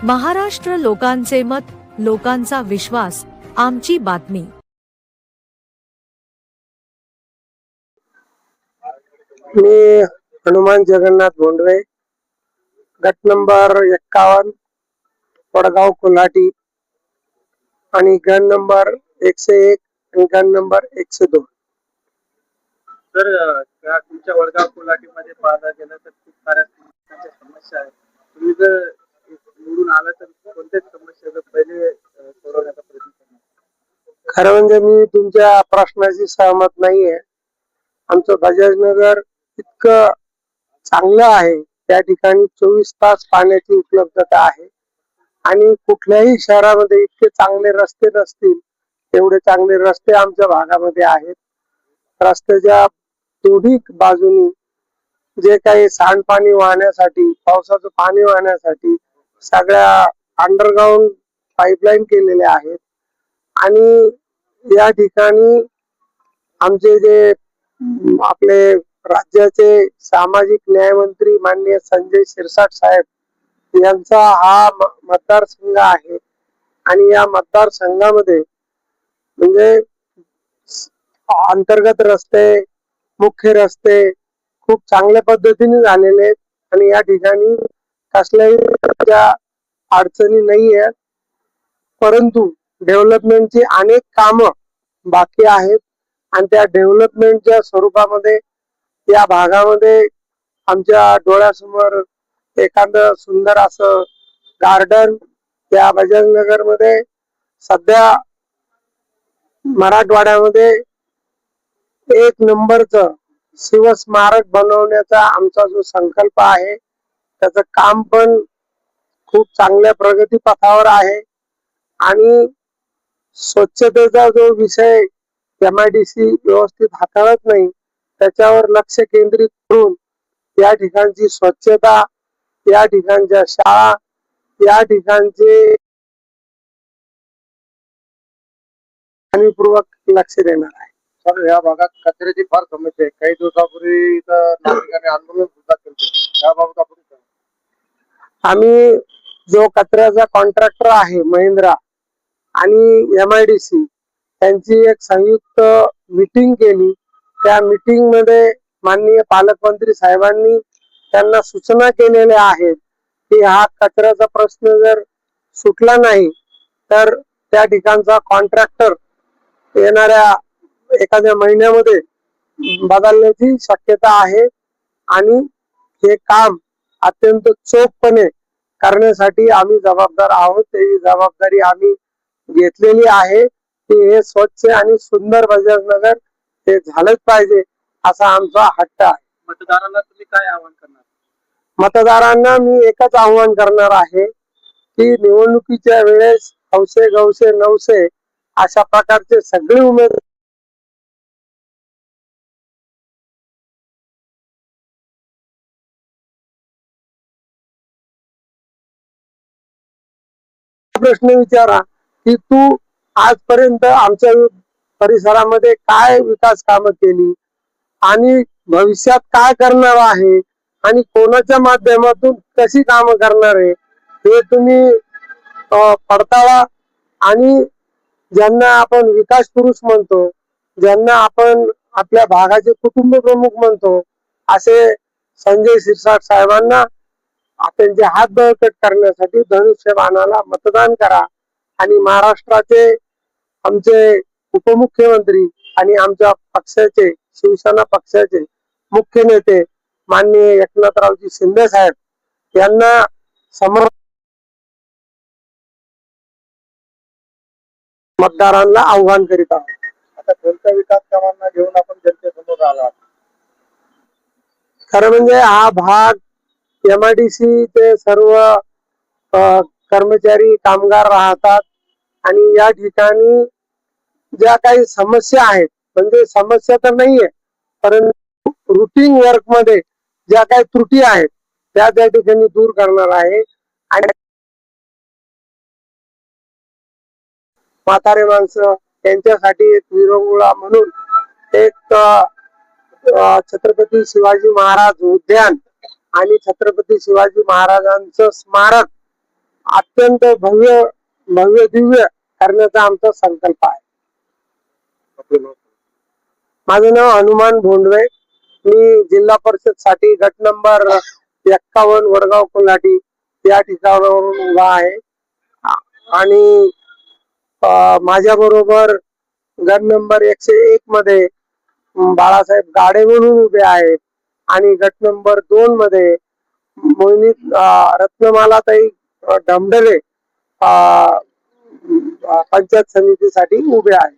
महाराष्ट्र लोकांचे मत, लोकांचा विश्वास, आमची बातमी। मी हनुमान जगन्नाथ भोंडवे, गट नंबर 51, वडगाव कोल्हाटी आणि गण नंबर 101 आणि गण नंबर 102। तर तुमच्या वडगाव कोल्हाटी मध्ये पाहायला गेलं तर खूप साऱ्या समस्या आहेत। तुम्ही जर निवडून आला तर कोणत्याच समस्या पहिले सोडवण्याचा प्रयत्न करणार? खरं म्हणजे मी तुमच्या प्रश्नाशी सहमत नाहीये। आमचं बजाजनगर इतकं चांगलं आहे, त्या ठिकाणी 24 तास पाण्याची उपलब्धता आहे आणि कुठल्याही शहरामध्ये इतके चांगले रस्ते नसतील तेवढे चांगले रस्ते आमच्या भागामध्ये आहेत। रस्त्याच्या दोन्ही बाजूनी जे काही सांडपाणी वाहण्यासाठी, पावसाचं पाणी वाहण्यासाठी सगळ्या अंडरग्राउंड पाईपलाईन केलेल्या आहेत आणि या ठिकाणी आमचे जे आपले राज्याचे सामाजिक न्याय मंत्री माननीय संजय शिरसाट साहेब यांचा हा मतदारसंघ आहे आणि या मतदारसंघामध्ये म्हणजे अंतर्गत रस्ते, मुख्य रस्ते खूप चांगल्या पद्धतीने झालेले आहेत आणि या ठिकाणी कसल्याही अडचणी नाही आहेत, परंतु डेव्हलपमेंटची अनेक कामं बाकी आहेत आणि त्या डेव्हलपमेंटच्या स्वरूपामध्ये या भागामध्ये आमच्या डोळ्यासमोर एखादं सुंदर असं गार्डन या बजाजनगर मध्ये सध्या मराठवाड्यामध्ये 1 नंबरचं शिवस्मारक बनवण्याचा आमचा जो संकल्प आहे त्याचं काम पण खूप चांगल्या प्रगतीपथावर आहे आणि स्वच्छतेचा जो विषय MIDC व्यवस्थित हाताळत नाही त्याच्यावर लक्ष केंद्रित करून या ठिकाणची स्वच्छता, या ठिकाणच्या शाळा, या ठिकाणचे जाणीवपूर्वक लक्ष देणार आहे। सर, या भागात कचऱ्याची फार समस्या आहे। काही दिवसापूर्वी नागरिकांनी आंदोलन सुद्धा केले, त्याबाबत आपण आम्ही जो कचऱ्याचा कॉन्ट्रॅक्टर आहे महिंद्रा आणि MIDC त्यांची एक संयुक्त मीटिंग केली। त्या मीटिंग मध्ये माननीय पालकमंत्री साहेबांनी त्यांना सूचना केलेल्या आहेत की हा कचऱ्याचा प्रश्न जर सुटला नाही तर त्या ठिकाणचा कॉन्ट्रॅक्टर येणाऱ्या एखाद्या महिन्यामध्ये बदलण्याची शक्यता आहे आणि हे काम अत्यंत चोखपणे करण्यासाठी आम्ही जबाबदार आहोत। ही जबाबदारी आम्ही घेतलेली आहे की हे स्वच्छ आणि सुंदर बजाजनगर हे झालंच पाहिजे असा आमचा हट्ट आहे। मतदारांना तुम्ही काय आवाहन करणार? मतदारांना मी एकच आवाहन करणार आहे की निवडणुकीच्या वेळेस हौसे गौसे नवसे अशा प्रकारचे सगळे उमेदवार प्रश्न विचारा की तू आजपर्यंत आमच्या परिसरामध्ये काय विकास कामं केली आणि भविष्यात काय करणार आहे आणि कोणाच्या माध्यमातून कशी कामं करणार आहे हे तुम्ही पडताळा आणि ज्यांना आपण विकास पुरुष म्हणतो, ज्यांना आपण आपल्या भागाचे कुटुंब प्रमुख म्हणतो, असे संजय शिरसाट साहेबांना त्यांचे हात बळकट करण्यासाठी धनुष्यबाणाला मतदान करा आणि महाराष्ट्राचे आमचे उपमुख्यमंत्री आणि आमच्या पक्षाचे, शिवसेना पक्षाचे मुख्य नेते माननीय एकनाथरावजी शिंदे साहेब यांना मतदारांना आव्हान करीत आहोत। आता कोणत्या विकास कामांना घेऊन आपण जनतेसमोर आला? खरं म्हणजे हा भाग MIDC चे सर्व कर्मचारी कामगार राहतात आणि या ठिकाणी ज्या काही समस्या आहेत, म्हणजे समस्या तर नाहीये परंतु रुटीन वर्क मध्ये ज्या काही त्रुटी आहेत त्या ठिकाणी दूर करणार आहे आणि म्हातारे माणसं त्यांच्यासाठी एक विरंगुळा म्हणून एक छत्रपती शिवाजी महाराज उद्यान आणि छत्रपती शिवाजी महाराजांचं स्मारक अत्यंत भव्य भव्य दिव्य करण्याचा आमचा संकल्प आहे. आपलं नाव? माझं नाव हनुमान भोंडवे. मी जिल्हा परिषद साठी गट नंबर 51 वडगाव कोल्हाटी या ठिकाणावरून उभा आहे. आणि माझ्या बरोबर गट नंबर 101 मध्ये बाळासाहेब गाडे म्हणून उभे आहेत आणि गट नंबर 2 मध्ये मोहिनी रत्नमालाताई ढमढरे पंचायत समितीसाठी उभे आहेत.